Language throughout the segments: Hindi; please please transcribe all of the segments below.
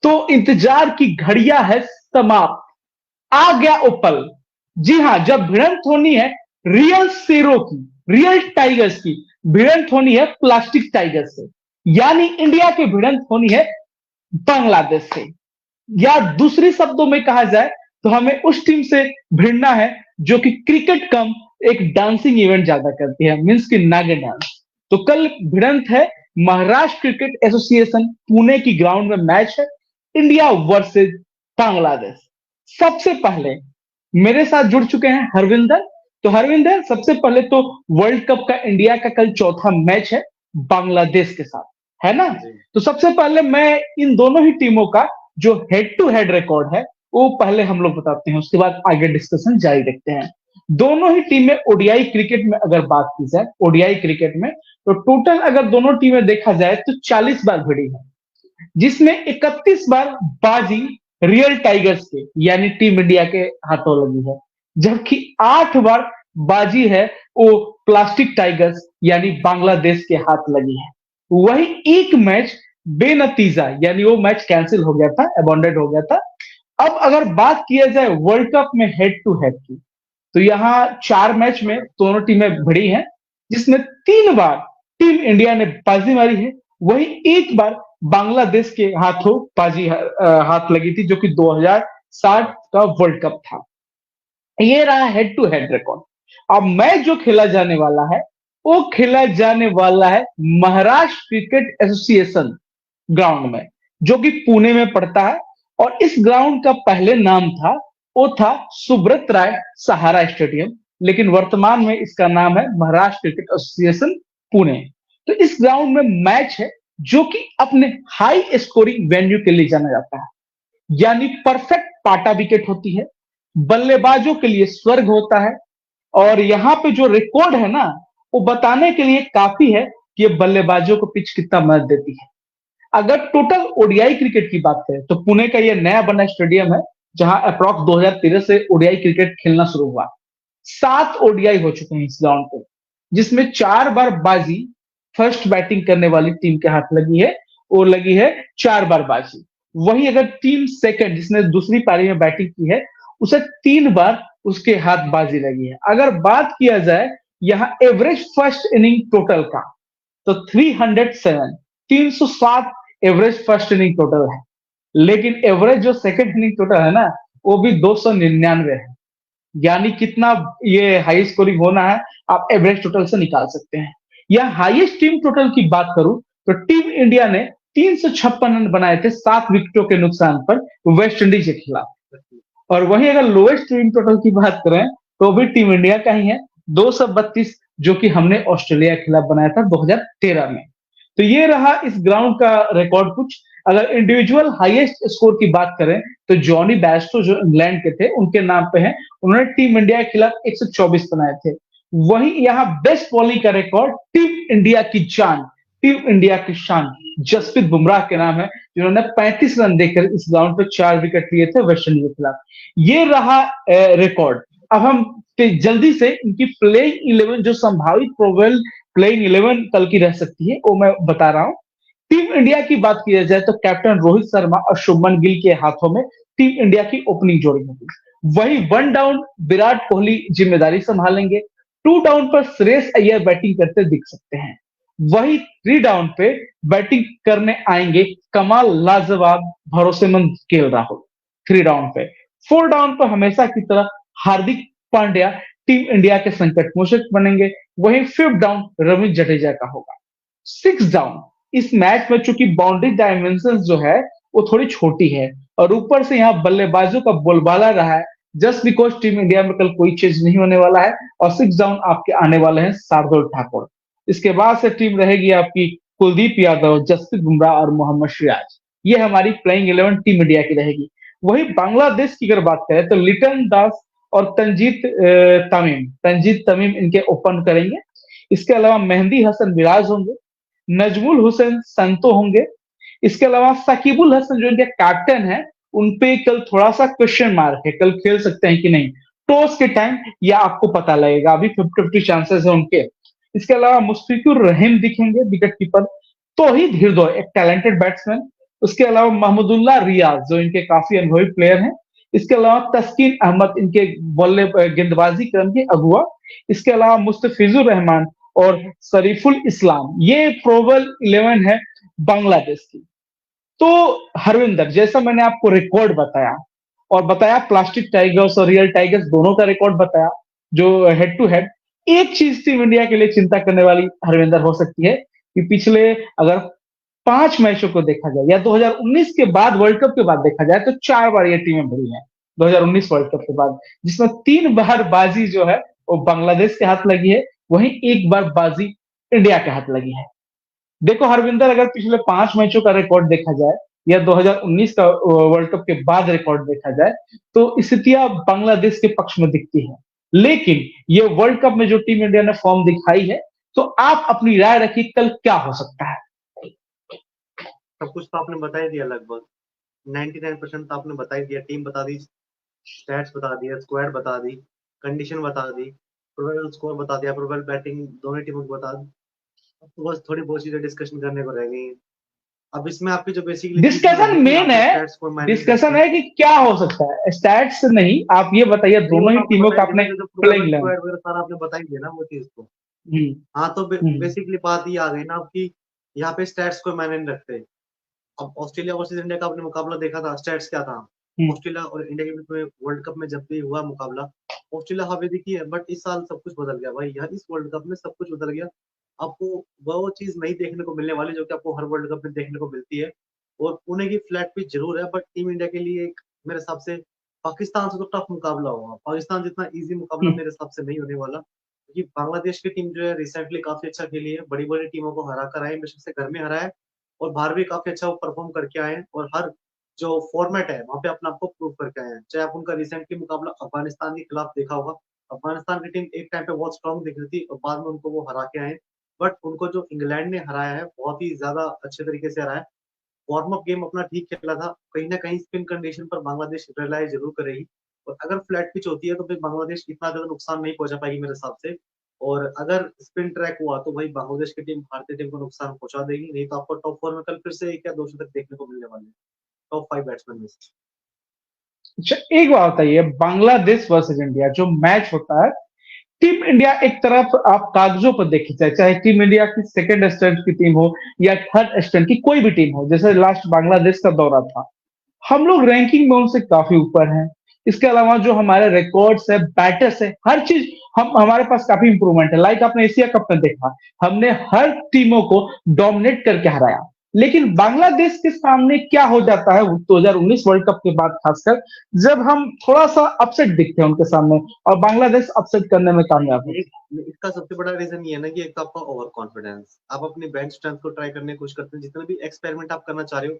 तो इंतजार की घड़ियां है समाप्त, आ गया वो पल। जी हां, जब भिड़ंत होनी है रियल शेरों की, रियल टाइगर्स की, भिड़ंत होनी है प्लास्टिक टाइगर से, यानी इंडिया की भिड़ंत होनी है बांग्लादेश से। या दूसरी शब्दों में कहा जाए तो हमें उस टीम से भिड़ना है जो कि क्रिकेट कम एक डांसिंग इवेंट ज्यादा करती है, मीन्स की नागिन डांस। तो कल भिड़ंत है महाराष्ट्र क्रिकेट एसोसिएशन पुणे की ग्राउंड में मैच है, इंडिया वर्सेस बांग्लादेश। सबसे पहले मेरे साथ जुड़ चुके हैं हरविंदर। तो हरविंदर, सबसे पहले तो वर्ल्ड कप का इंडिया का कल चौथा मैच है बांग्लादेश के साथ, है ना? जी। तो सबसे पहले मैं इन दोनों ही टीमों का जो हेड टू हेड रिकॉर्ड है वो पहले हम लोग बताते हैं, उसके बाद आगे डिस्कशन जारी रखते हैं। दोनों ही टीमें ओडीआई क्रिकेट में अगर बात की जाए, ओडीआई क्रिकेट में तो टोटल अगर दोनों टीमें देखा जाए तो 40 बार भिड़ी है, जिसमें 31 बार बाजी रियल टाइगर्स के यानी टीम इंडिया के हाथों लगी है, जबकि 8 बार बाजी है वो प्लास्टिक टाइगर्स यानी बांग्लादेश के हाथ लगी है। वही एक मैच बेनतीजा यानी वो मैच कैंसिल हो गया था, अबॉन्डेड हो गया था। अब अगर बात किया जाए वर्ल्ड कप में हेड टू हेड की, तो यहाँ 4 मैच में दोनों टीमें भिड़ी हैं, जिसमें 3 बार टीम इंडिया ने बाजी मारी है, वही एक बार बांग्लादेश के हाथों बाजी हाथ लगी थी, जो कि 2007 का वर्ल्ड कप था। ये रहा हेड टू हेड रिकॉर्ड। अब मैच जो खेला जाने वाला है वो खेला जाने वाला है महाराष्ट्र क्रिकेट एसोसिएशन ग्राउंड में, जो कि पुणे में पड़ता है। और इस ग्राउंड का पहले नाम था, वो था सुब्रत राय सहारा स्टेडियम, लेकिन वर्तमान में इसका नाम है महाराष्ट्र क्रिकेट एसोसिएशन पुणे। तो इस ग्राउंड में मैच है जो कि अपने हाई स्कोरिंग वेन्यू के लिए जाना जाता है, यानी परफेक्ट पाटा विकेट होती है, बल्लेबाजों के लिए स्वर्ग होता है। और यहाँ पे जो रिकॉर्ड है ना, वो बताने के लिए काफी है कि ये बल्लेबाजों को पिच कितना मदद देती है। अगर टोटल ओडीआई क्रिकेट की बात करें तो पुणे का ये नया बना स्टेडियम है, जहां अप्रॉक्स 2013 से ओडीआई क्रिकेट खेलना शुरू हुआ। 7 ओडीआई हो चुके हैं इस ग्राउंड पे, जिसमें 4 बार बाजी फर्स्ट बैटिंग करने वाली टीम के हाथ लगी है, वो लगी है 4 बार बाजी। वही अगर टीम सेकंड जिसने दूसरी पारी में बैटिंग की है, उसे 3 बार उसके हाथ बाजी लगी है। अगर बात किया जाए यहाँ एवरेज फर्स्ट इनिंग टोटल का, तो 307, 307 एवरेज फर्स्ट इनिंग टोटल है। लेकिन एवरेज जो सेकंड इनिंग टोटल है ना, वो भी 299 है। यानी कितना ये हाई स्कोरिंग होना है आप एवरेज टोटल से निकाल सकते हैं। या हाईएस्ट टीम टोटल की बात करूं तो टीम इंडिया ने 356 रन बनाए थे 7 विकेटों के नुकसान पर वेस्ट इंडीज के खिलाफ। और वहीं अगर लोएस्ट टीम टोटल की बात करें तो भी टीम इंडिया का ही है, 232, जो कि हमने ऑस्ट्रेलिया के खिलाफ बनाया था 2013 में। तो ये रहा इस ग्राउंड का रिकॉर्ड कुछ। अगर इंडिविजुअल हाईएस्ट स्कोर की बात करें तो जॉनी बैस्टो जो इंग्लैंड के थे उनके नाम पे है, उन्होंने टीम इंडिया के खिलाफ 124 बनाए थे। वहीं यहाँ बेस्ट बॉलिंग का रिकॉर्ड टीम इंडिया की जान, टीम इंडिया की शान जसप्रीत बुमराह के नाम है, जिन्होंने 35 रन देकर इस ग्राउंड पे 4 विकेट लिए थे वेस्ट इंडीज के खिलाफ। ये रहा रिकॉर्ड। अब हम जल्दी से इनकी प्लेइंग 11 जो संभावित प्रोबेबल प्लेइंग 11 कल की रह सकती है वो मैं बता रहा हूं। टीम इंडिया की बात की जाए तो कैप्टन रोहित शर्मा और शुभमन गिल के हाथों में टीम इंडिया की ओपनिंग जोड़ी होगी। वही 1 डाउन विराट कोहली जिम्मेदारी संभालेंगे, 2 डाउन पर श्रेयस अय्यर बैटिंग करते दिख सकते हैं। वही 3 डाउन पे बैटिंग करने आएंगे कमाल लाजवाब भरोसेमंद केएल राहुल 3 डाउन पे। 4 डाउन पर हमेशा की तरह हार्दिक पांड्या टीम इंडिया के संकट मोचक बनेंगे। वहीं 5th डाउन रविंद्र जडेजा का होगा। 6 डाउन इस मैच में चूंकि बाउंड्री डायमेंशन जो है वो थोड़ी छोटी है, और ऊपर से यहाँ बल्लेबाजों का बोलबाला रहा है, जस्ट बिकॉज टीम इंडिया में कल कोई चेंज नहीं होने वाला है। और 6 डाउन आपके आने वाले हैं शार्दुल ठाकुर। इसके बाद से टीम रहेगी आपकी कुलदीप यादव, जसप्रीत बुमराह और मोहम्मद सिराज। ये हमारी प्लेइंग 11 टीम इंडिया की रहेगी। वही बांग्लादेश की अगर बात करें तो लिटन दास और तंजीद तमीम इनके ओपन करेंगे। इसके अलावा मेहंदी हसन मिराज होंगे, नजमुल हुसैन संतो होंगे। इसके अलावा सकीबुल हसन जो इनके कैप्टन है, उनपे कल थोड़ा सा क्वेश्चन मार्क है, कल खेल सकते हैं कि नहीं टॉस के टाइम, या आपको पता लगेगा। अभी 50-50 चांसेस है उनके। इसके अलावा मुश्फिकुर रहीम दिखेंगे विकेट कीपर। तौहीद हृदय एक टैलेंटेड बैट्समैन, उसके अलावा महमूदुल्लाह रियाज जो इनके काफी अनुभवी प्लेयर हैं। इसके अलावा तस्कीन अहमद इनके बल्ले गेंदबाजी क्रम के अगुआ। इसके अलावा मुस्तफिजुर रहमान और शरीफुल इस्लाम, ये प्रोबल 11 है बांग्लादेश की। तो हरविंदर, जैसा मैंने आपको रिकॉर्ड बताया और बताया प्लास्टिक टाइगर्स और रियल टाइगर्स दोनों का रिकॉर्ड बताया जो हेड टू हेड, एक चीज टीम इंडिया के लिए चिंता करने वाली हरविंदर हो सकती है कि पिछले अगर 5 मैचों को देखा जाए या 2019 के बाद, वर्ल्ड कप के बाद देखा जाए, तो 4 बार ये टीमें भिड़ी हैं 2019 वर्ल्ड कप के बाद, जिसमें 3 बार बाजी जो है वो बांग्लादेश के हाथ लगी है, वहीं एक बार बाजी इंडिया के हाथ लगी है। देखो हरविंदर, अगर पिछले 5 मैचों का रिकॉर्ड देखा जाए या 2019 का वर्ल्ड कप के बाद रिकॉर्ड देखा जाए, तो स्थितियां बांग्लादेश के पक्ष में दिखती है। लेकिन ये वर्ल्ड कप में जो टीम इंडिया ने फॉर्म दिखाई है, तो आप अपनी राय रखिए कल क्या हो सकता है। सब कुछ तो आपने बता ही दिया, लगभग 99% तो आपने बता ही दिया। टीम बता दी, स्टैट्स बता दिया, स्क्वाड बता दी, कंडीशन बता दी, प्रोबेबल स्कोर बता दिया, प्रोबेबल बैटिंग दोनों टीमों को बता दी। अब तो बस थोड़ी बहुत चीजें डिस्कशन करने को रह गई हैं। अब इसमें आपकी जो बेसिकली चीज वो डिस्कशन है कि यहाँ मेन पे है, स्टैट्स को मायने नहीं डिस्कशन रखते। है कि क्या हो सकता है, स्टैट्स नहीं। आप ये बताइए नहीं, वो दोनों तो ही आपने टीमों बता का ही दिया अपने ना, जो प्लेइंग प्रोबेबल इलेवन। स्क्वाड वगैरह सारा आपने बता ही दिया ना वो चीज तो। हम्म। हाँ, तो हम्म। बेसिकली बात ये आ गई ना आपकी, यहाँ पे स्टैट्स को मायने नहीं रखते। अब ऑस्ट्रेलिया वर्सेस इंडिया का आपने मुकाबला देखा था, स्टैट्स क्या था? हम्म। ऑस्ट्रेलिया और इंडिया के बीच में वर्ल्ड कप में जब भी हुआ मुकाबला, ऑस्ट्रेलिया हावी दिखी है, बट इस साल सब कुछ बदल गया भाई। यार इस वर्ल्ड कप में सब कुछ बदल गया। आपको वो चीज नहीं देखने को मिलने वाली जो कि आपको हर वर्ल्ड कप में देखने को मिलती है। और पुणे की फ्लैट पिच जरूर है, बट टीम इंडिया के लिए एक मेरे हिसाब से पाकिस्तान से तो टफ मुकाबला होगा। पाकिस्तान जितना इजी मुकाबला हम्म। मेरे हिसाब से नहीं होने वाला, क्योंकि बांग्लादेश की टीम जो है रिसेंटली काफी अच्छा खेली है, बड़ी बड़ी टीमों को हरा कर आए, बेशक से घर में हरा है और बाहर भी काफी अच्छा परफॉर्म करके आए हैं। और हर जो फॉर्मेट है वहां पे अपने आप को प्रूव करके आए हैं। चाहे आप उनका रिसेंटली मुकाबला अफगानिस्तान के खिलाफ देखा होगा, अफगानिस्तान की टीम एक टाइम पे बहुत स्ट्रांग दिख रही थी और बाद में उनको वो हरा के आए। बट उनको जो इंग्लैंड ने हराया है बहुत ही ज्यादा अच्छे तरीके से हराया है। वार्म अप गेम अपना ठीक खेला था, कहीं ना कहीं स्पिन कंडीशन पर बांग्लादेश रिलाई जरूर करेगी। और अगर फ्लैट पिच होती है तो फिर बांग्लादेश इतना ज्यादा नुकसान नहीं पहुंचा पाएगी मेरे हिसाब से। और अगर स्पिन ट्रैक हुआ तो भाई बांग्लादेश की टीम भारतीय टीम को नुकसान पहुंचा देगी। नहीं तो आपको टॉप 4 में कल फिर से 1 या 2 शतक देखने को मिलने वाले हैं, टॉप 5 बैट्समैन में से। अच्छा, एक बात बताइए, बांग्लादेश वर्सेज इंडिया जो मैच होता है, टीम इंडिया एक तरफ आप कागजों पर देखी जाए, चाहे टीम इंडिया की सेकंड स्ट्रेंथ की टीम हो या थर्ड स्ट्रेंथ की कोई भी टीम हो, जैसे लास्ट बांग्लादेश का दौरा था, हम लोग रैंकिंग में उनसे काफी ऊपर हैं। इसके अलावा जो हमारे रिकॉर्ड्स है, बैटर्स है, हर चीज हम हमारे पास काफी इंप्रूवमेंट है। लाइक आपने एशिया कप में देखा, हमने हर टीमों को डोमिनेट करके हराया। लेकिन बांग्लादेश के सामने क्या हो जाता है 2019 वर्ल्ड कप के बाद, खासकर जब हम थोड़ा सा अपसेट दिखते हैं उनके सामने, और बांग्लादेश अपसेट करने में कामयाब ये होती है। इसका सबसे बड़ा रीजन ये है ना कि एक तो आपका ओवर कॉन्फिडेंस, आप अपनी बेंच स्ट्रेंथ को ट्राई करने की कोशिश करते हैं, जितने भी एक्सपेरिमेंट आप करना चाह रहे हो।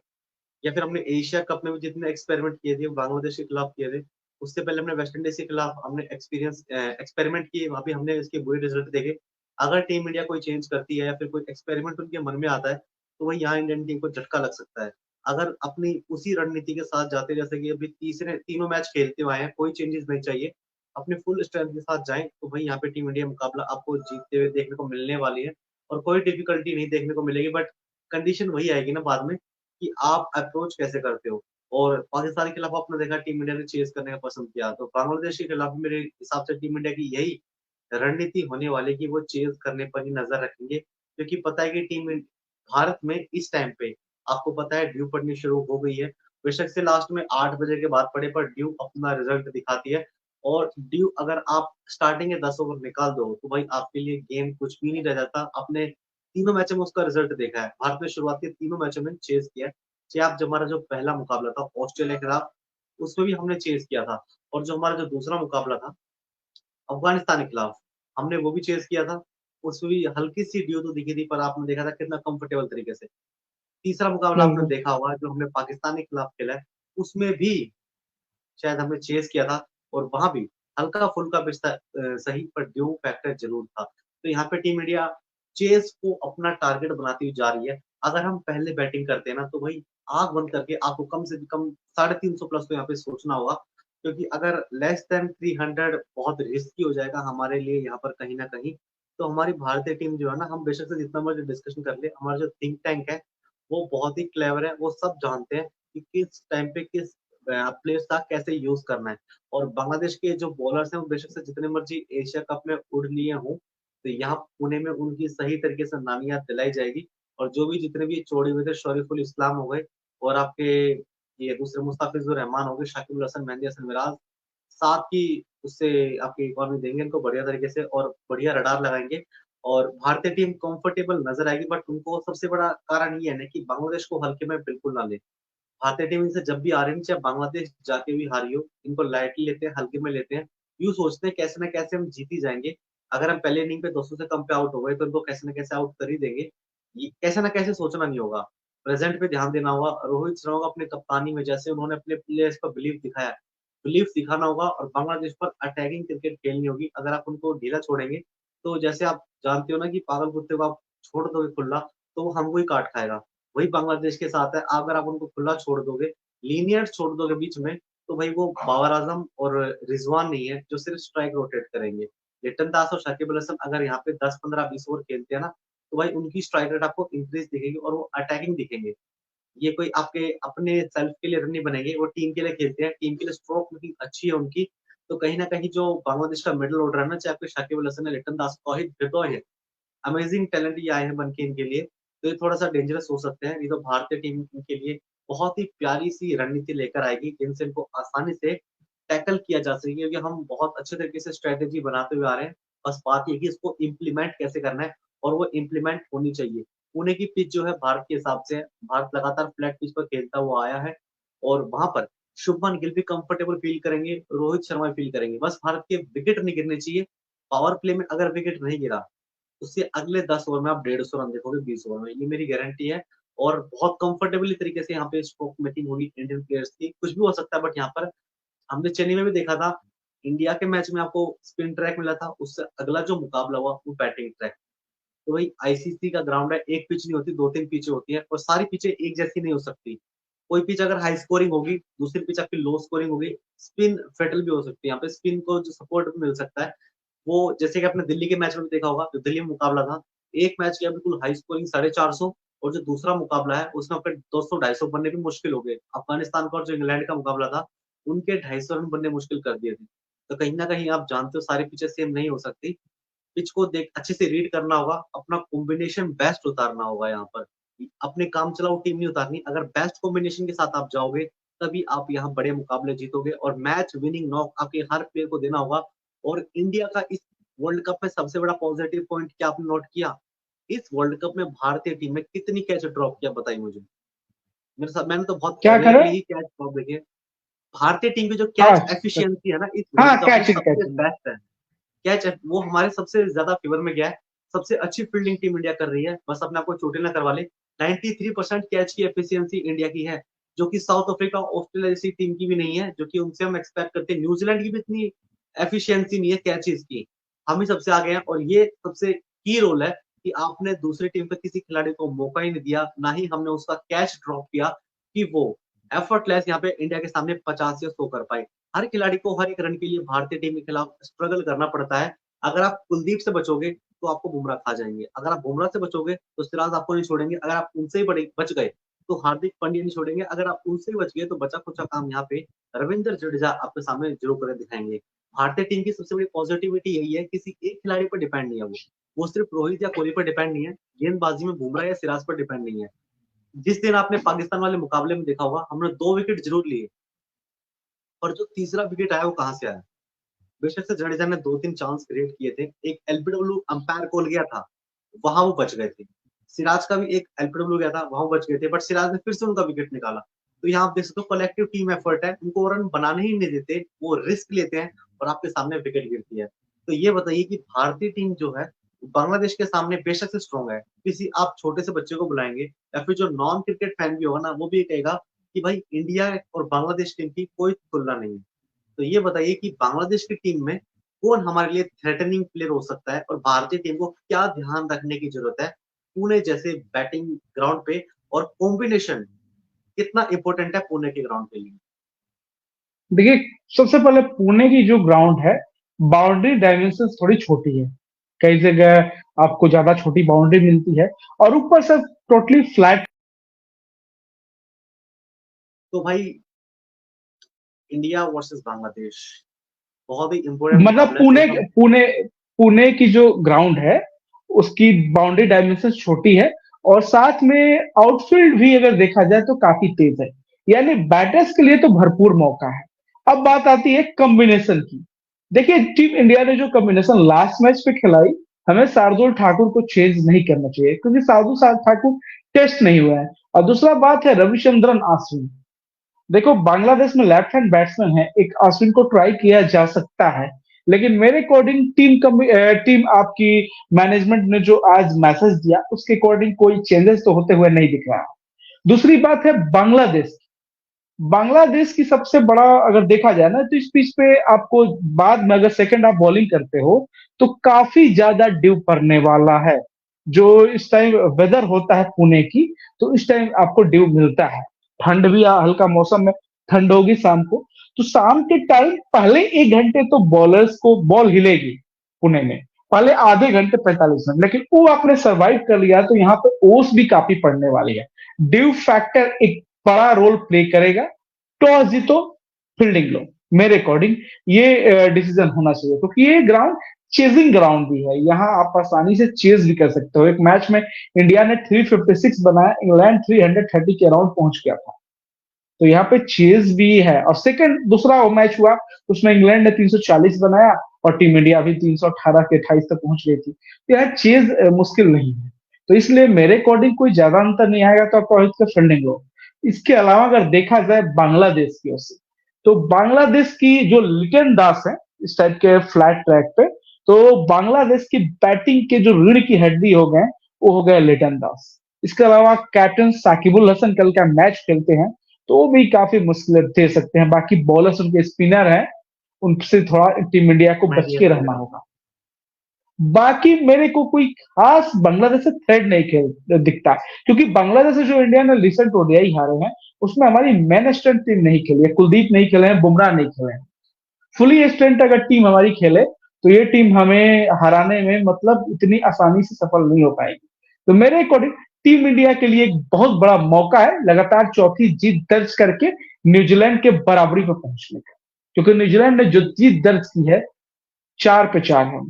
या फिर हमने एशिया कप में भी जितने एक्सपेरिमेंट किए थे बांग्लादेश के खिलाफ किए थे, उससे पहले हमने वेस्ट इंडीज के खिलाफ हमने एक्सपेरिमेंट किए, वहां भी हमने इसके बुरे रिजल्ट देखे। अगर टीम इंडिया कोई चेंज करती है या फिर कोई एक्सपेरिमेंट उनके मन में आता है, तो वही यहाँ इंडियन टीम को झटका लग सकता है। अगर अपनी उसी रणनीति के साथ जाते, जैसे कि अभी तीसरे तीनों मैच खेलते हुए आए हैं, कोई चेंजेस नहीं चाहिए, अपने फुल स्ट्रेंथ के साथ जाएं, तो भाई यहाँ पे टीम इंडिया मुकाबला आपको जीतते हुए देखने को मिलने वाली है। और कोई डिफिकल्टी नहीं देखने को मिलेगी। बट कंडीशन वही आएगी ना बाद में, कि आप अप्रोच कैसे करते हो। और पाकिस्तान के खिलाफ आपने देखा टीम इंडिया ने चेस करने का पसंद किया, तो बांग्लादेश के खिलाफ भी मेरे हिसाब से टीम इंडिया की यही रणनीति होने वाली है कि वो चेस करने पर ही नजर रखेंगे, क्योंकि पता है कि भारत में इस टाइम पे आपको पता है ड्यू पड़नी शुरू हो गई है। बेशक से लास्ट में 8 बजे के बाद पड़े, पर ड्यू अपना रिजल्ट दिखाती है। और ड्यू अगर आप स्टार्टिंग के 10 ओवर निकाल दो तो भाई आपके लिए गेम कुछ भी नहीं रह जाता। अपने तीनों मैचों में उसका रिजल्ट देखा है, भारत ने शुरुआत के तीनों मैचों में चेस किया है। चाहे आप, जब हमारा जो पहला मुकाबला था ऑस्ट्रेलिया के खिलाफ, उसमें भी हमने चेस किया था। और जो हमारा जो दूसरा मुकाबला था अफगानिस्तान के खिलाफ, हमने वो भी चेस किया था। उसमें भी हल्की सी ड्यू तो दिखी थी, पर आपने देखा था कितना कंफर्टेबल तरीके से। तीसरा मुकाबला आपने बिल्कुल। देखा होगा जो हमने पाकिस्तान के खिलाफ खेला है, उसमें भी शायद हमने चेस किया था। और वहां भी हल्का फुल्का पिछता सही, पर ड्यू फैक्टर जरूर था। तो यहाँ पे टीम इंडिया चेस को अपना टारगेट बनाती हुई जा रही है। अगर हम पहले बैटिंग करते हैं ना, तो भाई आंख बंद करके आपको कम से कम 350 प्लस तो यहाँ पे सोचना होगा। क्योंकि अगर लेस देन 300 बहुत रिस्की हो जाएगा हमारे लिए यहाँ पर कहीं ना कहीं। तो हमारी भारतीय टीम जो है ना, हम बेशक से जितना मर्जी डिस्कशन कर ले, हमारा जो थिंक टैंक है वो बहुत ही क्लेवर है, वो सब जानते हैं कि किस टाइम पे किस प्लेयर्स का कैसे यूज करना है। और बांग्लादेश के जो बॉलर्स हैं वो बेशक से जितने मर्जी एशिया कप में उड़ लिए हों, तो यहाँ पुणे में उनकी सही तरीके से नामी याद दिलाई जाएगी। और जो भी जितने भी छोड़े हुए थे, शरीफुल इस्लाम हो गए, और आपके ये दूसरे मुस्ताफिजुर रहमान हो गए, शाकिब हसन, मेहंदी हसन मिराज, साथ ही उससे आपकी इकॉनमी देंगे इनको बढ़िया तरीके से और बढ़िया रडार लगाएंगे। और भारतीय टीम कंफर्टेबल नजर आएगी, बट उनको सबसे बड़ा कारण ये है ना कि बांग्लादेश को हल्के में बिल्कुल ना ले। भारतीय टीम इनसे जब भी आ रही है, चाहे बांग्लादेश जाके भी हारी हो, इनको लाइटली लेते हैं, हल्के में लेते हैं। यूं सोचते हैं कैसे ना कैसे हम जीत ही जाएंगे। अगर हम पहले इनिंग पे 200 से कम पे आउट हो गए तो इनको कैसे ना कैसे आउट कर ही देंगे। ये कैसे ना कैसे सोचना नहीं होगा, प्रेजेंट पे ध्यान देना होगा। रोहित शर्मा को अपने कप्तानी में जैसे उन्होंने अपने प्लेयर्स पर बिलीव दिखाया, बिलीव दिखाना होगा, और बांग्लादेश पर अटैकिंग क्रिकेट खेलनी होगी। अगर आप उनको ढीला छोड़ेंगे, तो जैसे आप जानते हो ना कि पागल कुत्ते को आप छोड़ दोगे खुला, तो वो हमको ही काट खाएगा। वही बांग्लादेश के साथ है, अगर आप उनको खुला छोड़ दोगे, लीनियर छोड़ दोगे बीच में, तो भाई वो बाबर आजम और रिजवान नहीं है जो सिर्फ स्ट्राइक रोटेट करेंगे। लिटन दास और शाकिब अल हसन अगर यहाँ पे 10 15 20 ओवर खेलते हैं ना, तो भाई उनकी स्ट्राइक रेट आपको इंक्रीज दिखेगी और वो अटैकिंग दिखेंगे। ये कोई आपके अपने सेल्फ के लिए रन नहीं बनेंगे, वो टीम के लिए खेलते हैं, टीम के लिए स्ट्रोक मेकिंग अच्छी है उनकी। तो कहीं ना कहीं जो बांग्लादेश का मिडिल ऑर्डर है ना, चाहे आपके शाकिब अल हसन है, लिटन दास, तौहिद हृदय है, अमेजिंग टैलेंट ये आए हैं बन के इनके लिए। तो ये थोड़ा सा डेंजरस हो सकते हैं। ये तो भारतीय टीम इनके लिए बहुत ही प्यारी सी रणनीति लेकर आएगी, जिनसे इनको आसानी से टैकल किया जा सके, क्योंकि हम बहुत अच्छे तरीके से स्ट्रेटेजी बनाते हुए आ रहे हैं। बस बात ये है कि इसको इम्प्लीमेंट कैसे करना है, और वो इम्प्लीमेंट होनी चाहिए। पुणे की पिच जो है भारत के हिसाब से, भारत लगातार फ्लैट पिच पर खेलता हुआ आया है, और वहां पर शुभमन गिल भी कंफर्टेबल फील करेंगे, रोहित शर्मा भी फील करेंगे। बस भारत के विकेट नहीं गिरने चाहिए। पावर प्ले में अगर विकेट नहीं गिरा, उससे अगले 10 ओवर में आप 150 रन देखोगे, 20 ओवर में, ये मेरी गारंटी है। और बहुत कंफर्टेबली तरीके से यहाँ पे स्ट्रोक मेकिंग होगी इंडियन प्लेयर्स की। कुछ भी हो सकता है, बट यहाँ पर हमने चेन्नई में भी देखा था, इंडिया के मैच में आपको स्पिन ट्रैक मिला था, उससे अगला जो मुकाबला हुआ वो बैटिंग ट्रैक। तो भाई आईसीसी का ग्राउंड है, एक पिच नहीं होती, 2 3 पिचें होती है, और सारी पिचें एक जैसी नहीं हो सकती। कोई पिच अगर हाई स्कोरिंग होगी, दूसरी पिच आपकी लो स्कोरिंग होगी, स्पिन फेटल भी हो सकती है। यहाँ पे स्पिन को जो सपोर्ट मिल सकता है, वो जैसे कि आपने दिल्ली के मैच में भी देखा होगा, जो दिल्ली में मुकाबला था, एक मैच किया बिल्कुल हाई स्कोरिंग 450, और जो दूसरा मुकाबला है उसमें आपके 200 250 बनने भी मुश्किल हो गए। अफगानिस्तान का और जो इंग्लैंड का मुकाबला था, उनके 250 रन बनने मुश्किल कर दिए थे। तो कहीं ना कहीं आप जानते हो सारी पिचेस सेम नहीं हो सकती। पिच को देख अच्छे से रीड करना होगा, अपना कॉम्बिनेशन बेस्ट उतारना होगा यहाँ पर। अपने काम चलाओ टीम नहीं उतारनी, अगर बेस्ट कॉम्बिनेशन के साथ आप जाओगे, तभी आप यहाँ बड़े मुकाबले जीतोगे, और मैच विनिंग नॉक आपके हर प्लेयर को देना होगा। और इंडिया का इस वर्ल्ड कप में सबसे बड़ा पॉजिटिव पॉइंट क्या आपने नोट किया? इस वर्ल्ड कप में भारतीय टीम ने कितनी कैच ड्रॉप किया, बताइए मुझे। मेरे साथ मैंने तो बहुत क्या करें? रेयरली ही कैच ड्रॉप देखे। भारतीय टीम की जो हाँ, कैच एफिशिएंसी है ना, इस हाँ, वर्ल्ड कप में कैचिंग सबसे कैचिंग। बेस्ट है। कैच वो हमारे सबसे ज्यादा फेवर में गया है। सबसे अच्छी फील्डिंग टीम इंडिया कर रही है, बस अपने आपको चोटिल ना करवा ले। 93% कैच की एफिशिएंसी इंडिया की है, जो कि साउथ अफ्रीका, ऑस्ट्रेलिया जैसी टीम की भी नहीं है, जो कि उनसे हम एक्सपेक्ट करते हैं। न्यूजीलैंड की भी इतनी एफिशिएंसी नहीं है कैचेस की, हम ही सबसे आगे हैं। और ये सबसे की रोल है कि आपने दूसरी टीम पे किसी खिलाड़ी को मौका ही नहीं दिया, ना ही हमने उसका कैच ड्रॉप किया कि वो एफर्टलेस यहाँ पे इंडिया के सामने 50 या 100 कर पाए। हर खिलाड़ी को हर एक रन के लिए भारतीय टीम के खिलाफ स्ट्रगल करना पड़ता है। अगर आप कुलदीप से बचोगे, तो आपको बुमराह खा जाएंगे। अगर आप बुमराह से बचोगे, तो सिराज आपको नहीं छोड़ेंगे। अगर आप उनसे ही बच गए, तो हार्दिक पांड्या नहीं छोड़ेंगे। अगर आप उनसे ही बच गए, तो बचा खुचा काम यहाँ पे रविंद्र जडेजा आपके सामने जरूर करके दिखाएंगे। भारतीय टीम की सबसे बड़ी पॉजिटिविटी यही है, किसी एक खिलाड़ी पर डिपेंड नहीं है। वो सिर्फ रोहित या कोहली पर डिपेंड नहीं है, गेंदबाजी में बुमराह या सिराज पर डिपेंड नहीं है। जिस दिन आपने पाकिस्तान वाले मुकाबले में देखा होगा, हमने 2 विकेट जरूर लिए, पर जो तीसरा विकेट आया वो कहाँ से आया? बेशक से जडेजा ने 2 3 चांस क्रिएट किए थे, एक एलबीडब्ल्यू अंपायर कॉल गया था, वहां वो बच गए थे। सिराज का भी एक एलबीडब्ल्यू गया था, वहां वो बच गए थे, बट सिराज ने फिर से उनका विकेट निकाला। तो यहाँ आप देख सकते हो कलेक्टिव टीम एफर्ट है, उनको रन बनाने ही नहीं देते, वो रिस्क लेते हैं, और आपके सामने विकेट गिरती है। तो ये बताइए कि भारतीय टीम जो है, बांग्लादेश के सामने बेशक से स्ट्रॉन्ग है। किसी आप छोटे से बच्चे को बुलाएंगे, या फिर जो नॉन क्रिकेट फैन भी होगा ना, वो भी ये कहेगा कि भाई इंडिया और बांग्लादेश टीम की कोई तुलना नहीं है। तो ये बताइए कि बांग्लादेश की टीम में कौन हमारे लिए थ्रेटनिंग प्लेयर हो सकता है, और भारतीय टीम को क्या ध्यान रखने की जरूरत है पुणे जैसे बैटिंग ग्राउंड पे, और कॉम्बिनेशन कितना इंपॉर्टेंट है पुणे के ग्राउंड के लिए। देखिए, सबसे पहले पुणे की जो ग्राउंड है, बाउंड्री डायमेंशन थोड़ी छोटी है। कई जगह आपको ज्यादा छोटी बाउंड्री मिलती है, और ऊपर से टोटली फ्लैट तो भाई इंडिया वर्सेस बांग्लादेश बहुत ही इंपॉर्टेंट मतलब मुकाबला है पुणे जो हम। पुणे पुणे की जो ग्राउंड है उसकी बाउंड्री डायमेंशन छोटी है, और साथ में आउटफील्ड भी अगर देखा जाए तो काफी तेज है, यानी बैटर्स के लिए तो भरपूर मौका है। अब बात आती है कॉम्बिनेशन की। देखिए, टीम इंडिया ने जो कॉम्बिनेशन लास्ट मैच पे खिलाई, हमें शार्दुल ठाकुर को चेंज नहीं करना चाहिए, क्योंकि शार्दुल ठाकुर टेस्ट नहीं हुआ है। और दूसरा बात है रविचंद्रन अश्विन। देखो, बांग्लादेश में लेफ्ट हैंड बैट्समैन है, एक अश्विन को ट्राई किया जा सकता है, लेकिन मेरे अकॉर्डिंग टीम आपकी मैनेजमेंट ने जो आज मैसेज दिया उसके अकॉर्डिंग कोई चेंजेस तो होते हुए नहीं दिख रहा। दूसरी बात है बांग्लादेश। बांग्लादेश की सबसे बड़ा अगर देखा जाए ना, तो इस पिच पे आपको बाद में अगर सेकंड आप बॉलिंग करते हो तो काफी ज्यादा ड्यू पड़ने वाला है। जो इस टाइम वेदर होता है पुणे की, तो इस टाइम आपको ड्यू मिलता है। ठंड भी हल्का मौसम में ठंड होगी शाम को, तो शाम के टाइम पहले 1 घंटे तो बॉलर्स को बॉल हिलेगी पुणे में, पहले आधे घंटे 45 मिनट, लेकिन वो आपने सरवाइव कर लिया तो यहाँ पे ओस भी काफी पड़ने वाली है। ड्यू फैक्टर एक बड़ा रोल प्ले करेगा। टॉस जीतो, फील्डिंग लो। मेरे अकॉर्डिंग ये डिसीजन होना चाहिए, क्योंकि ये ग्राउंड चेजिंग ग्राउंड भी है, यहाँ आप आसानी से चेज भी कर सकते हो। एक मैच में इंडिया ने 356 बनाया, इंग्लैंड 330 के अराउंड पहुंच गया था, तो यहाँ पे चेज भी है। और सेकंड दूसरा मैच हुआ, उसमें इंग्लैंड ने 340 बनाया और टीम इंडिया भी 318 के 28 तक पहुंच गई थी, तो यहाँ चेज मुश्किल नहीं है। तो इसलिए मेरे अकॉर्डिंग कोई ज्यादा अंतर नहीं आएगा, तो आप रोहित का फील्डिंग लो। इसके अलावा अगर देखा जाए बांग्लादेश की ओर से, तो बांग्लादेश की जो लिटन दास है इस टाइप के फ्लैट ट्रैक पे, तो बांग्लादेश की बैटिंग के जो रीढ़ की हड्डी हो गए वो हो गए लिटन दास। इसके अलावा कैप्टन साकिबुल हसन कल का मैच खेलते हैं, तो वो भी काफी मुश्किल दे सकते हैं। बाकी बॉलर्स उनके स्पिनर हैं, उनसे थोड़ा टीम इंडिया को बच मेहदी के हसन रहना वगैरह। होगा। बाकी मेरे को कोई खास बांग्लादेश से थ्रेड नहीं खेल दिखता, क्योंकि बांग्लादेश से जो इंडिया ने रिसेंट ओडीआई हारे हैं उसमें हमारी मेन स्ट्रेंथ टीम नहीं खेली है, कुलदीप नहीं खेले हैं, बुमराह नहीं खेले हैं। फुली स्ट्रेंथ अगर टीम हमारी खेले तो ये टीम हमें हराने में मतलब इतनी आसानी से सफल नहीं हो पाएगी। तो मेरे अकॉर्डिंग टीम इंडिया के लिए एक बहुत बड़ा मौका है लगातार चौथी जीत दर्ज करके न्यूजीलैंड के बराबरी पर पहुंचने का, क्योंकि न्यूजीलैंड ने जो जीत दर्ज की है 4 पे 4 है।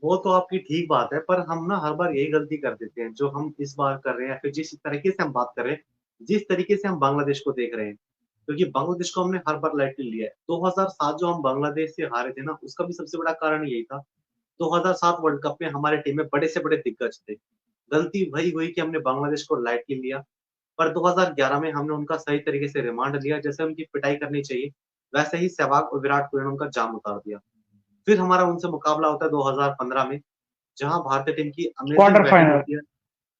वो तो आपकी ठीक बात है, पर हम ना हर बार यही गलती कर देते हैं जो हम इस बार कर रहे हैं, या फिर जिस तरीके से हम बात कर रहे हैं, जिस तरीके से हम बांग्लादेश को देख रहे हैं। क्योंकि बांग्लादेश को हमने हर बार लाइटली लिया है। 2007 जो हम बांग्लादेश से हारे थे ना, उसका भी सबसे बड़ा कारण यही था। 2007 वर्ल्ड कप में हमारे टीम में बड़े से बड़े दिग्गज थे। गलती वही हुई कि हमने बांग्लादेश को लाइटली लिया। पर 2011 में हमने उनका सही तरीके से रिमांड लिया, जैसे उनकी पिटाई करनी चाहिए वैसे ही सहवाग और विराट कोहली ने उनका जाम उतार दिया। फिर हमारा उनसे मुकाबला होता है 2015 में, जहां भारतीय टीम की अमेजिंग क्वार्टर बैटिंग फाइनल। होती है।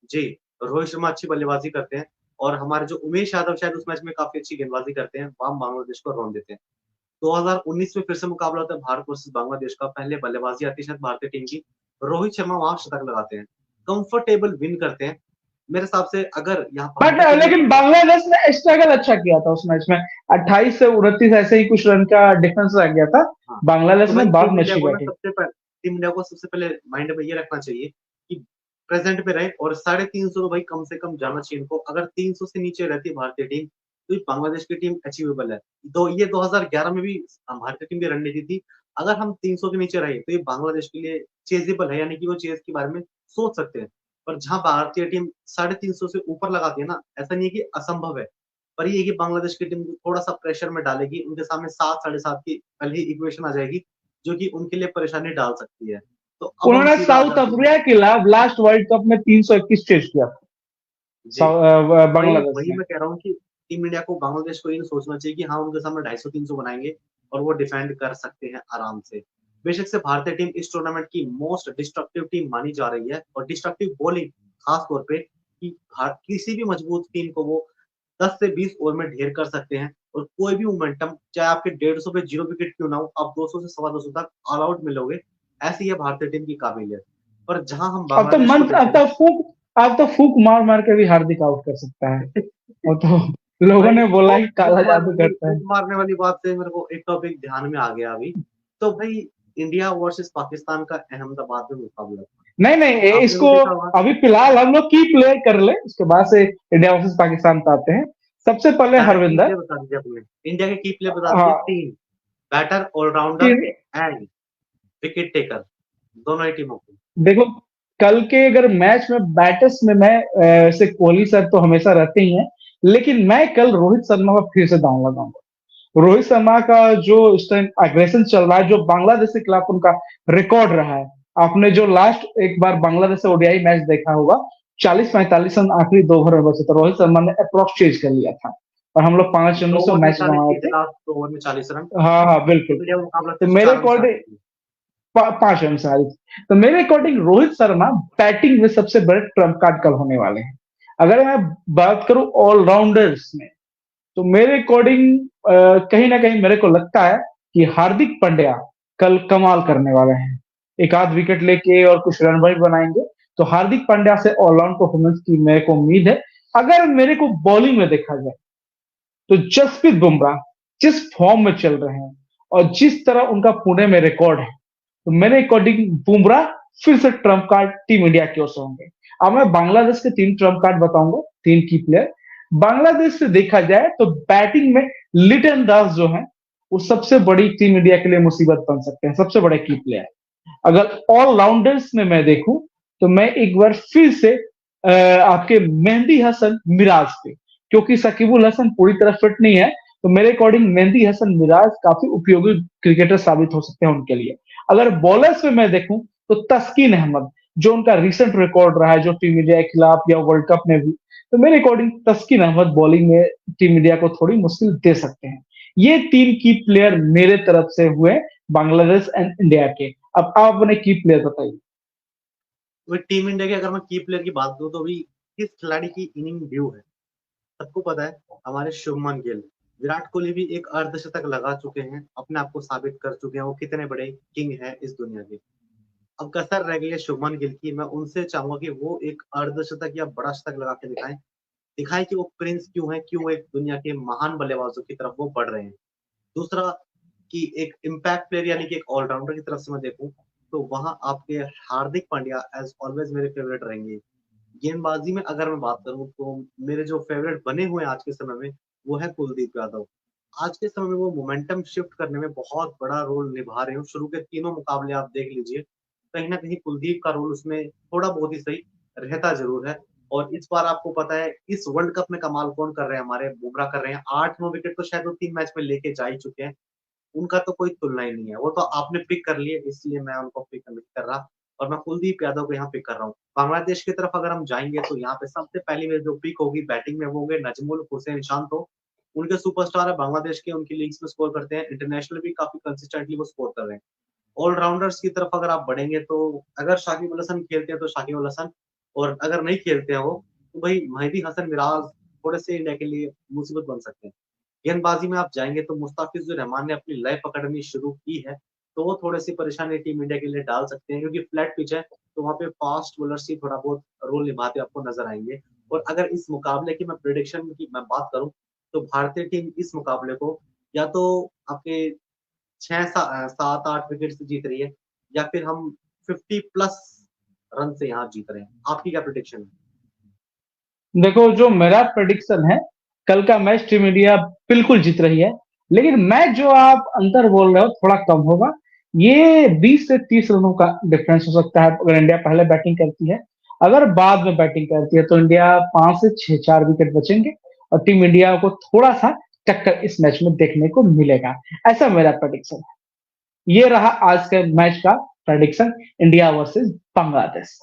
जी, रोहित शर्मा अच्छी बल्लेबाजी करते हैं, और हमारे जो उमेश यादव शायद उस मैच में काफी अच्छी गेंदबाजी करते हैं, वहां हम बांग्लादेश को रौंद देते हैं। 2019 में फिर से मुकाबला होता है भारत वर्सेस बांग्लादेश का। पहले बल्लेबाजी आती है शायद भारतीय टीम की, रोहित शर्मा वहां शतक लगाते हैं, कंफर्टेबल विन करते हैं। मेरे हिसाब से अगर यहाँ बट भारतीय टीम ने लेकिन बांग्लादेश ने स्ट्रगल अच्छा किया था उस मैच में, 28 से 29 ऐसे ही कुछ रन का डिफरेंस रह गया था। हाँ, तो बांग्लादेश ने भाई बाद में अच्छी बैटिंग। टीम इंडिया को सबसे पहले माइंड में ये रखना चाहिए कि प्रेजेंट पे रहे, और 350 तो भाई कम से कम जाना चाहिए इनको। अगर 300 से नीचे रहती है भारतीय टीम, तो ये बांग्लादेश की टीम अचीवेबल है। तो ये 2011 में भी भारतीय टीम की रणनीति थी, अगर हम 300 के नीचे रहे तो ये बांग्लादेश के लिए चेजेबल है, यानी कि वो चेज के बारे में सोच सकते हैं। पर जहां भारतीय टीम 350 से ऊपर लगाती है ना, ऐसा नहीं है कि असंभव है, पर ये है कि बांग्लादेश की टीम थोड़ा सा प्रेशर में डालेगी, उनके सामने 7 साढ़े 7 की पहले ही इक्वेशन आ जाएगी, जो कि उनके लिए परेशानी डाल सकती है। तो अब हम उन्होंने सीधा आ साउथ जाते हैं। अफ्रीका के खिलाफ लास्ट वर्ल्ड कप में 321 चेज किया था जी, वही बांग्लादेश वही ने। मैं कह रहा हूँ कि टीम इंडिया को बांग्लादेश को ये नहीं सोचना चाहिए कि हाँ उनके सामने 250-300 बनाएंगे और वो डिफेंड कर सकते हैं आराम से। बेशक से भारतीय टीम इस टूर्नामेंट की मोस्ट डिस्ट्रक्टिव टीम मानी जा रही है, और डिस्ट्रक्टिव बॉलिंग खास तौर पे, कि किसी भी मजबूत टीम को वो 10 से 20 ओवर में ढेर कर सकते हैं, और कोई भी मोमेंटम चाहे आपके 150 पे 0 विकेट क्यों ना हो, आप 200 से सवा 200 तक ऑल आउट मिलोगे। ऐसी है भारतीय टीम की काबिलियत। पर जहां हम अब तो बांग्लादेश को मन देखते हैं अब तो फूक मार मार के भी हार्दिक आउट कर सकता है। ना वो तो लोगों भाई, ने बोला वो कि काला जादू भाई करता फूक है। मारने वाली बात से मेरे को एक टॉपिक ध्यान में आ गया अभी। तो भाई, इंडिया वर्सेस पाकिस्तान का अहमदाबाद में मुकाबला था, नहीं नहीं, आपने भी इसको देखा होगा। अभी फिलहाल हम लोग की प्ले कर ले, उसके बाद से इंडिया वर्सेस पाकिस्तान पे आते हैं। सबसे पहले सारे की हरविंदर। प्लेयर बता दीजिए अपने, इंडिया के की प्लेयर बता दीजिए, हाँ, 3 बैटर, ऑलराउंडर तीन। एंड विकेट टेकर, दोनों ही टीमों को। देखो, कल के अगर मैच में बैटर्स में मैं से कोहली सर तो हमेशा रहते ही हैं, लेकिन मैं कल रोहित शर्मा का फिर से दांव लगाऊंगा। रोहित शर्मा का जो इस टाइम अग्रेशन चल रहा है, जो बांग्लादेश के खिलाफ उनका रिकॉर्ड रहा है। आपने जो लास्ट एक बार बांग्लादेश से ओडीआई मैच देखा होगा, 40-45 रन आखिरी 2 ओवर में बचे थे, रोहित शर्मा ने अप्रोक्स चेज कर लिया था और हम लोग 5 रनों 2 से ओवर में मैच 40 गंवाए किए थे, थे। लास्ट 2 ओवर में 40 रन। हाँ हाँ, बिल्कुल। इंडिया का मुकाबला तो सिर्फ मेरे 4 रन से हारी अकॉर्डिंग थी। 5 रन से हारी थी। तो मेरे अकॉर्डिंग रोहित शर्मा बैटिंग में सबसे बड़े ट्रम्प कार्ड कल होने वाले हैं। अगर मैं बात करूं ऑलराउंडर्स में, तो मेरे अकॉर्डिंग कहीं ना कहीं मेरे को लगता है कि हार्दिक पांड्या कल कमाल करने वाले हैं। एक आध विकेट लेके और कुछ रन भी बनाएंगे। तो हार्दिक पांड्या से ऑलराउंड परफॉर्मेंस की मेरे को उम्मीद है। अगर मेरे को बॉलिंग में देखा जाए, तो जसप्रीत बुमराह जिस फॉर्म में चल रहे हैं और जिस तरह उनका पुणे में रिकॉर्ड है, तो मेरे अकॉर्डिंग बुमराह फिर से ट्रम्प कार्ड टीम इंडिया की ओर से होंगे। अब मैं बांग्लादेश के 3 ट्रम्प कार्ड बताऊंगा, 3 की प्लेयर। बांग्लादेश से देखा जाए तो बैटिंग में लिटन दास जो है, वो सबसे बड़ी टीम इंडिया के लिए मुसीबत बन सकते हैं, सबसे बड़े की प्लेयर। अगर ऑलराउंडर्स में मैं देखूं, तो मैं एक बार फिर से आपके मेहंदी हसन मिराज पे, क्योंकि सकीबुल हसन पूरी तरह फिट नहीं है, तो मेरे अकॉर्डिंग मेहंदी हसन मिराज काफी उपयोगी क्रिकेटर साबित हो सकते हैं उनके लिए। अगर बॉलर्स में मैं देखूं, तो तस्कीन अहमद, जो उनका रिसेंट रिकॉर्ड रहा है जो टीम इंडिया के खिलाफ या वर्ल्ड कप में भी, तो मेरे अकॉर्डिंग तस्कीन अहमद बॉलिंग में टीम इंडिया को थोड़ी मुश्किल दे सकते हैं। ये 3 की प्लेयर मेरे तरफ से हुए, बांग्लादेश एंड इंडिया के। अब आप अपने की प्लेयर बताइए। वही टीम इंडिया की अगर मैं की प्लेयर की बात करूं तो अभी किस खिलाड़ी की इनिंग ड्यू है, सबको पता है, हमारे शुभमन गिल। विराट कोहली भी एक अर्धशतक लगा चुके हैं, अपने आप को साबित कर चुके हैं वो कितने बड़े किंग हैं इस दुनिया के। अब कसर रह गई है शुभमन गिल की, मैं उनसे चाहूंगा कि वो एक अर्धशतक या बड़ा शतक लगा के दिखाएं, दिखाएं कि वो प्रिंस क्यों है, क्यों एक दुनिया के महान बल्लेबाजों की तरफ वो बढ़ रहे हैं। दूसरा, कि एक इम्पैक्ट प्लेयर यानी कि एक ऑलराउंडर की तरफ से मैं देखूं, तो वहां आपके हार्दिक पांड्या एज ऑलवेज मेरे फेवरेट रहेंगे। गेंदबाजी में अगर मैं बात करूं तो मेरे जो फेवरेट बने हुए हैं आज के समय में, वो है कुलदीप यादव। आज के समय में वो मोमेंटम शिफ्ट करने में बहुत बड़ा रोल निभा रहे हैं। शुरू के तीनों मुकाबले आप देख लीजिए, कहीं ना कहीं कुलदीप का रोल उसमें थोड़ा बहुत ही सही रहता जरूर है। और इस बार आपको पता है इस वर्ल्ड कप में कमाल कौन कर रहे हैं, हमारे बुमराह कर रहे हैं। 8-9 विकेट तो शायद वो 3 मैच में लेके जा ही चुके हैं, उनका तो कोई तुलना ही नहीं है। वो तो आपने पिक कर लिए, इसलिए मैं उनको पिक नहीं कर रहा, और मैं कुलदीप यादव को यहाँ पिक कर रहा हूँ। बांग्लादेश की तरफ अगर हम जाएंगे तो यहाँ पे सबसे पहली मेरी जो पिक होगी बैटिंग में, वो होंगे नजमुल हुसैन शांतो। उनके सुपरस्टार है बांग्लादेश के, उनकी लीग्स में स्कोर करते हैं, इंटरनेशनल भी काफी कंसिस्टेंटली वो स्कोर कर रहे हैं। ऑलराउंडर्स की तरफ अगर आप बढ़ेंगे तो अगर शाकिब अल हसन खेलते हैं तो शाकिब अल हसन, और अगर नहीं खेलते हैं वो, तो भाई मेहदी हसन मिराज थोड़े से इंडिया के लिए मुसीबत बन सकते हैं। गेंदबाजी में आप जाएंगे तो मुस्ताफिजुर रहमान ने अपनी लय पकड़नी शुरू की है, तो वो थोड़ी सी परेशानी टीम इंडिया के लिए डाल सकते हैं, क्योंकि फ्लैट पिच है, तो वहाँ पे फास्ट बॉलर्स ही थोड़ा बहुत रोल निभाते आपको नजर आएंगे। और अगर इस मुकाबले की मैं प्रिडिक्शन की मैं बात करूं, तो भारतीय टीम इस मुकाबले को या तो आपके 6-7-8 विकेट से जीत रही है, या फिर हम 50+ रन से यहाँ जीत रहे हैं। आपकी क्या प्रिडिक्शन है? देखो, जो मेरा प्रेडिक्शन है, कल का मैच टीम इंडिया बिल्कुल जीत रही है, लेकिन मैच जो आप अंतर बोल रहे हो थोड़ा कम होगा। ये 20 से 30 रनों का डिफरेंस हो सकता है अगर इंडिया पहले बैटिंग करती है। अगर बाद में बैटिंग करती है, तो इंडिया 5 से 6 4 विकेट बचेंगे और टीम इंडिया को थोड़ा सा टक्कर इस मैच में देखने को मिलेगा। ऐसा मेरा प्रेडिक्शन है। ये रहा आज के मैच का प्रेडिक्शन, इंडिया वर्सेस बांग्लादेश।